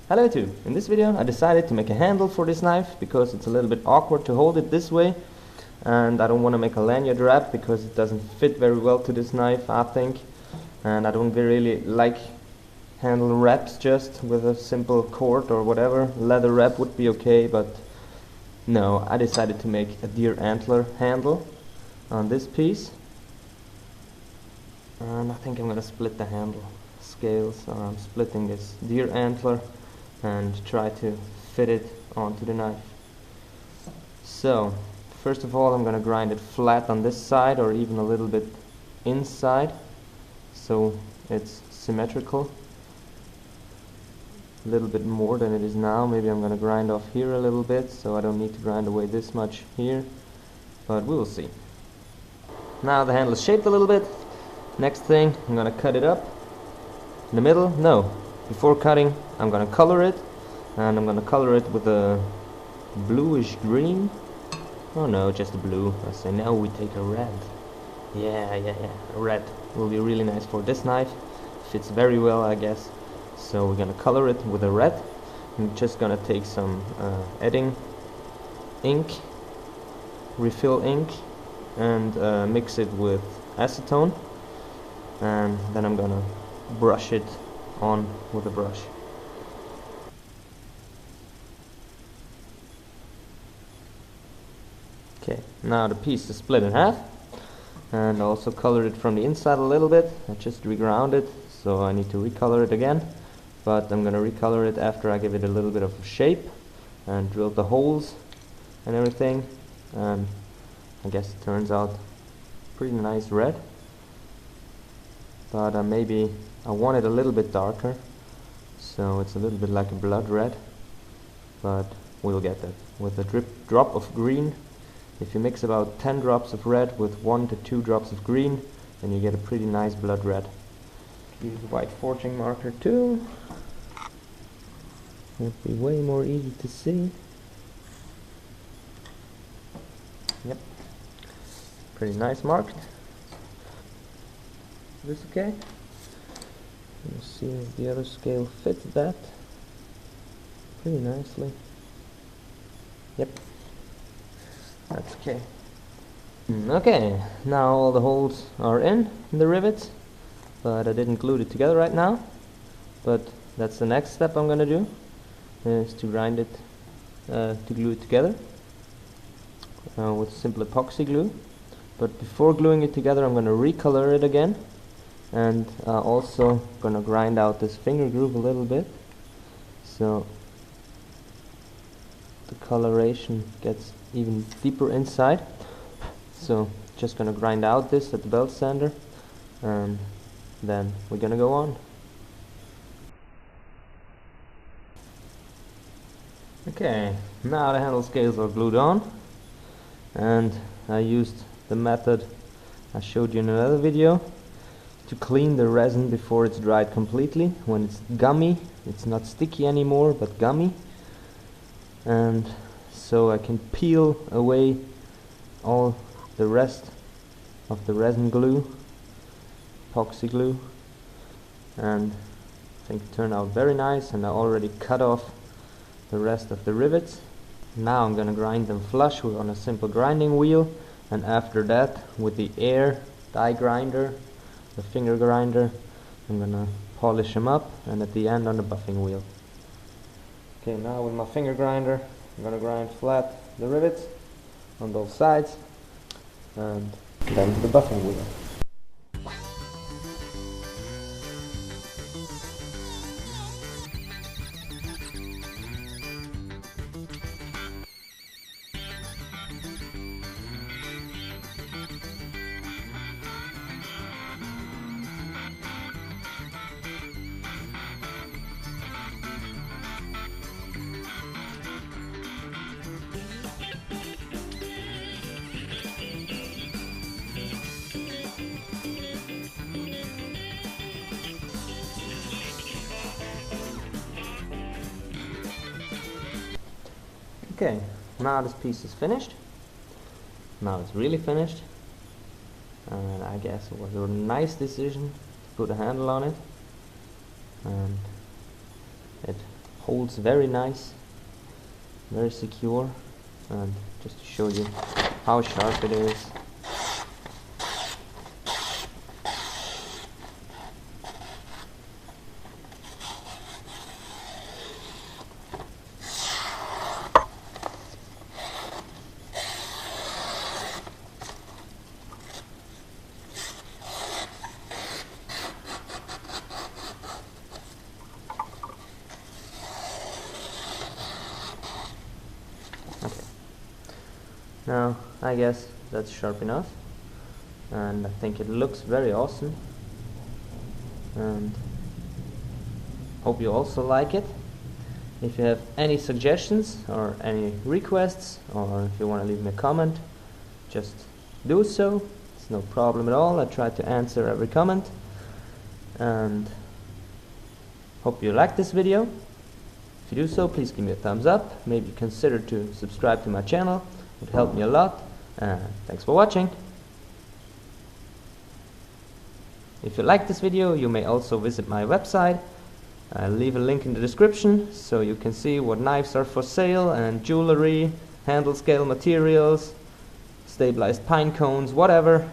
Hello YouTube! In this video I decided to make a handle for this knife because it's a little bit awkward to hold it this way, and I don't want to make a lanyard wrap because it doesn't fit very well to this knife, I think, and I don't really like handle wraps just with a simple cord or whatever. Leather wrap would be okay, but no, I decided to make a deer antler handle on this piece, and I think I'm gonna split the handle scales, or I'm splitting this deer antler and try to fit it onto the knife. So first of all I'm going to grind it flat on this side, or even a little bit inside, so it's symmetrical, a little bit more than it is now. Maybe I'm going to grind off here a little bit, so I don't need to grind away this much here, but we will see. Now the handle is shaped a little bit. Next thing, I'm going to cut it up in the middle. No, before cutting I'm gonna color it, and I'm gonna color it with a bluish green. Oh no, just a blue. I say now we take a red. Yeah, red will be really nice for this knife. Fits very well, I guess. So we're gonna color it with a red. I'm just gonna take some edding ink, refill ink, and mix it with acetone, and then I'm gonna brush it on with a brush. Okay, now the piece is split in half, and also colored it from the inside a little bit. I just reground it, so I need to recolor it again, but I'm gonna recolor it after I give it a little bit of shape and drill the holes and everything, and I guess it turns out pretty nice red. But maybe I want it a little bit darker, so it's a little bit like a blood red, but we'll get that with a drop of green. If you mix about 10 drops of red with 1 to 2 drops of green, then you get a pretty nice blood red. Use white forging marker too. It'll be way more easy to see. Yep, pretty nice marked. Is this okay? Let's see if the other scale fits that pretty nicely. Yep, that's okay. Okay, now all the holes are in the rivets, but I didn't glue it together right now. But that's the next step I'm gonna do, is to grind it, to glue it together with simple epoxy glue. But before gluing it together, I'm gonna recolor it again. And also gonna grind out this finger groove a little bit, so the coloration gets even deeper inside. So just gonna grind out this at the belt sander, and then we're gonna go on. Okay, now the handle scales are glued on, and I used the method I showed you in another video to clean the resin before it's dried completely. When it's gummy, it's not sticky anymore, but gummy, and so I can peel away all the rest of the resin glue, epoxy glue, and I think it turned out very nice. And I already cut off the rest of the rivets. Now I'm gonna grind them flush on a simple grinding wheel, and after that with the air die grinder, the finger grinder, I'm gonna polish them up, and at the end on the buffing wheel. Okay, now with my finger grinder I'm gonna grind flat the rivets on both sides, and then to the buffing wheel. Okay, now this piece is finished. Now it's really finished, and I guess it was a nice decision to put a handle on it, and it holds very nice, very secure. And just to show you how sharp it is. Now, I guess that's sharp enough, and I think it looks very awesome, and hope you also like it. If you have any suggestions or any requests, or if you want to leave me a comment, just do so. It's no problem at all. I try to answer every comment, and hope you like this video. If you do so, please give me a thumbs up. Maybe consider to subscribe to my channel. It would help me a lot. Thanks for watching. If you like this video, you may also visit my website. I'll leave a link in the description so you can see what knives are for sale, and jewelry, handle scale materials, stabilized pine cones, whatever.